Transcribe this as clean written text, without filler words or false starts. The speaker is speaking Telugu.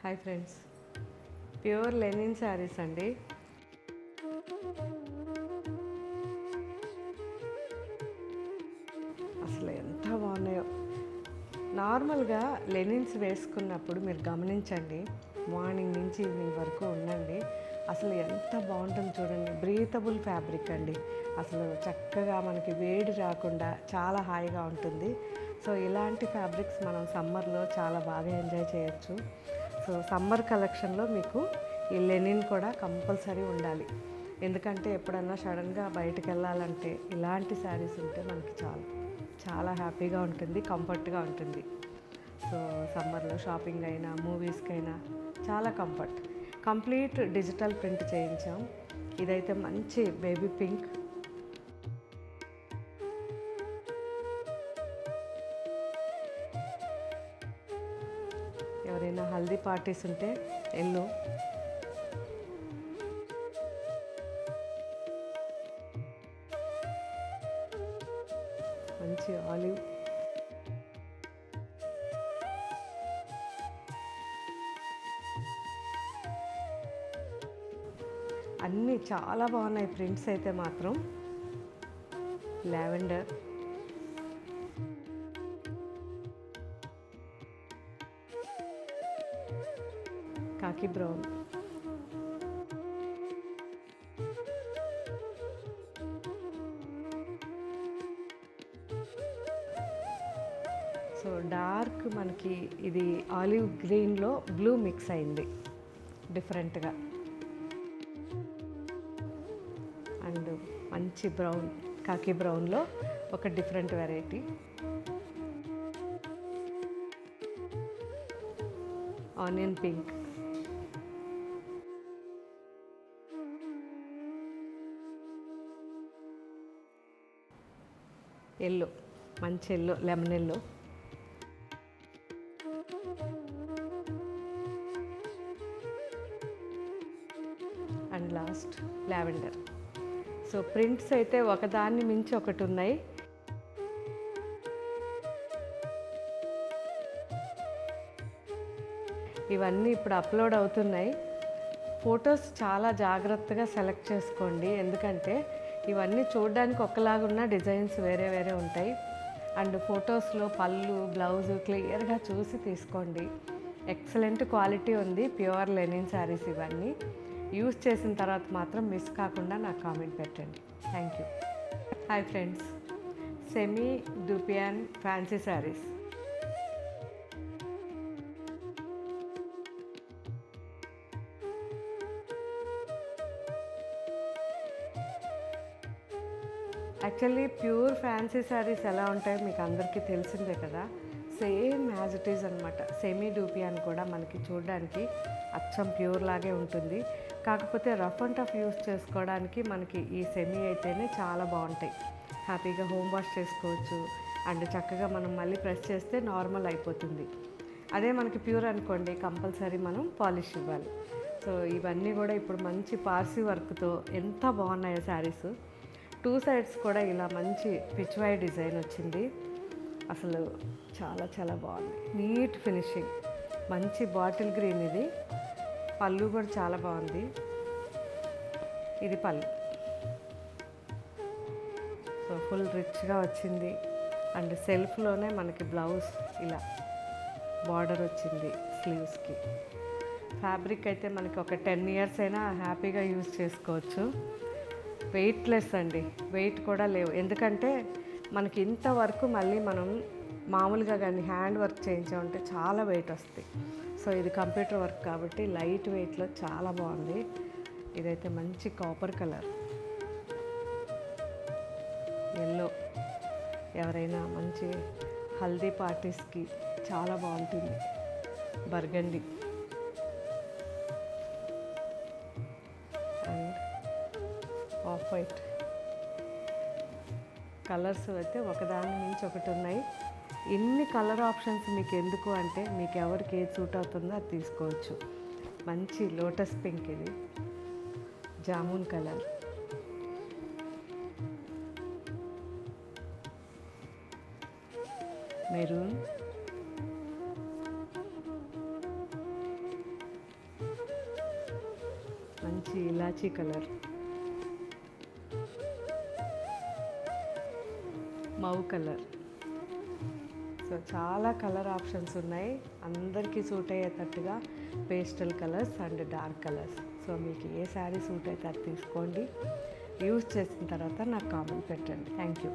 Hi friends, pure linen saris అండి. అసలు ఎంత బాగున్నాయో. నార్మల్గా లెనిన్స్ వేసుకున్నప్పుడు మీరు గమనించండి, మార్నింగ్ నుంచి ఈవినింగ్ వరకు ఉండండి, అసలు ఎంత బాగుంటుంది చూడండి. బ్రీతబుల్ ఫ్యాబ్రిక్ అండి. అసలు చక్కగా మనకి వేడి రాకుండా చాలా హాయిగా ఉంటుంది. సో ఇలాంటి ఫ్యాబ్రిక్స్ మనం సమ్మర్లో చాలా బాగా ఎంజాయ్ చేయొచ్చు. సో సమ్మర్ కలెక్షన్లో మీకు ఈ లెనిన్ కూడా కంపల్సరీ ఉండాలి. ఎందుకంటే ఎప్పుడన్నా సడన్గా బయటకు వెళ్ళాలంటే ఇలాంటి శారీస్ ఉంటే మనకి చాలా హ్యాపీగా ఉంటుంది, కంఫర్ట్గా ఉంటుంది. సో సమ్మర్లో షాపింగ్ అయినా మూవీస్కి అయినా చాలా కంప్లీట్ డిజిటల్ ప్రింట్ చేయించాం. ఇదైతే మంచి బేబీ పింక్, ఎవరైనా హల్దీ పార్టీస్ ఉంటే ఎల్లో, మంచి ఆలివ్, అన్నీ చాలా బాగున్నాయి. ప్రింట్స్ అయితే మాత్రం లావెండర్, కాకి బ్రౌన్, సో డార్క్ మనకి ఇది ఆలివ్ గ్రీన్లో బ్లూ మిక్స్ అయింది డిఫరెంట్గా, అండ్ మంచి బ్రౌన్, కాకి బ్రౌన్లో ఒక different variety, onion pink, yellow, మంచి yellow, lemon yellow, and last lavender. So prints అయితే ఒకదాన్ని మించి ఒకటి ఉన్నాయి. ఇవన్నీ ఇప్పుడు అప్లోడ్ అవుతున్నాయి. ఫొటోస్ చాలా జాగ్రత్తగా సెలెక్ట్ చేసుకోండి, ఎందుకంటే ఇవన్నీ చూడడానికి ఒకలాగున్న డిజైన్స్ వేరే వేరే ఉంటాయి. అండ్ ఫొటోస్లో పళ్ళు, బ్లౌజు క్లియర్గా చూసి తీసుకోండి. ఎక్సలెంట్ క్వాలిటీ ఉంది, ప్యూర్ లెనిన్ శారీస్. ఇవన్నీ యూజ్ చేసిన తర్వాత మాత్రం మిస్ కాకుండా నాకు కామెంట్ పెట్టండి. Thank you. Hi friends, semi dupion fancy saris. Actually pure fancy saris ఎలా ఉంటాయో మీకు అందరికీ తెలిసిందే కదా. సేమ్ యాజ్ ఇట్ ఈజ్ అనమాట. సెమీ డూపియాన్ కూడా మనకి చూడడానికి అచ్చం ప్యూర్ లాగే ఉంటుంది. కాకపోతే రఫ్ అండ్ టఫ్ యూస్ చేసుకోవడానికి మనకి ఈ సెమీ అయితేనే చాలా బాగుంటాయి. హ్యాపీగా హోమ్ వాష్ చేసుకోవచ్చు, అండ్ చక్కగా మనం మళ్ళీ ప్రెస్ చేస్తే నార్మల్ అయిపోతుంది. అదే మనకి ప్యూర్ అనుకోండి, కంపల్సరీ మనం పాలిష్ ఇవ్వాలి. సో ఇవన్నీ కూడా ఇప్పుడు మంచి పార్సీ వర్క్తో ఎంత బాగున్నాయో శారీస్. 2 సైడ్స్ కూడా ఇలా మంచి పిచ్వాయ్ డిజైన్ వచ్చింది. అసలు చాలా బాగుంది, నీట్ ఫినిషింగ్, మంచి బాటిల్ గ్రీన్. ఇది పళ్ళు కూడా చాలా బాగుంది. ఇది పళ్ళు, సో ఫుల్ రిచ్గా వచ్చింది. అండ్ సెల్ఫ్లోనే మనకి బ్లౌజ్ ఇలా బార్డర్ వచ్చింది స్లీవ్స్కి. ఫ్యాబ్రిక్ అయితే మనకి ఒక 10 ఇయర్స్ అయినా హ్యాపీగా యూజ్ చేసుకోవచ్చు. వెయిట్లెస్ అండి, వెయిట్ కూడా లేవు. ఎందుకంటే మనకి ఇంతవరకు మళ్ళీ మనం మామూలుగా కానీ హ్యాండ్ వర్క్ చేయించామంటే చాలా వెయిట్ వస్తుంది. సో ఇది కంప్యూటర్ వర్క్ కాబట్టి లైట్ వెయిట్లో చాలా బాగుంది. ఇదైతే మంచి కాపర్ కలర్, ఎల్లో, ఎవరైనా మంచి హల్దీ పార్టీస్కి చాలా బాగుంటుంది. Burgundy, and off white. Colours అయితే ఒకదాని నుంచి ఒకటి ఉన్నాయి. ఇన్ని కలర్ ఆప్షన్స్ మీకు ఎందుకు అంటే, మీకు ఎవరికి ఏది సూట్ అవుతుందో అది తీసుకోవచ్చు. మంచి లోటస్ పింక్, ఇది జామున్ కలర్, మెరూన్, మంచి elaichi colour, mauve colour. So చాలా కలర్ ఆప్షన్స్ ఉన్నాయి, అందరికీ సూట్ అయ్యేటట్టుగా pastel colours and dark colours. So మీకు ఏ శారీ సూట్ అయితే అది తీసుకోండి, యూజ్ చేసిన తర్వాత నాకు కామెంట్ పెట్టండి. Thank you.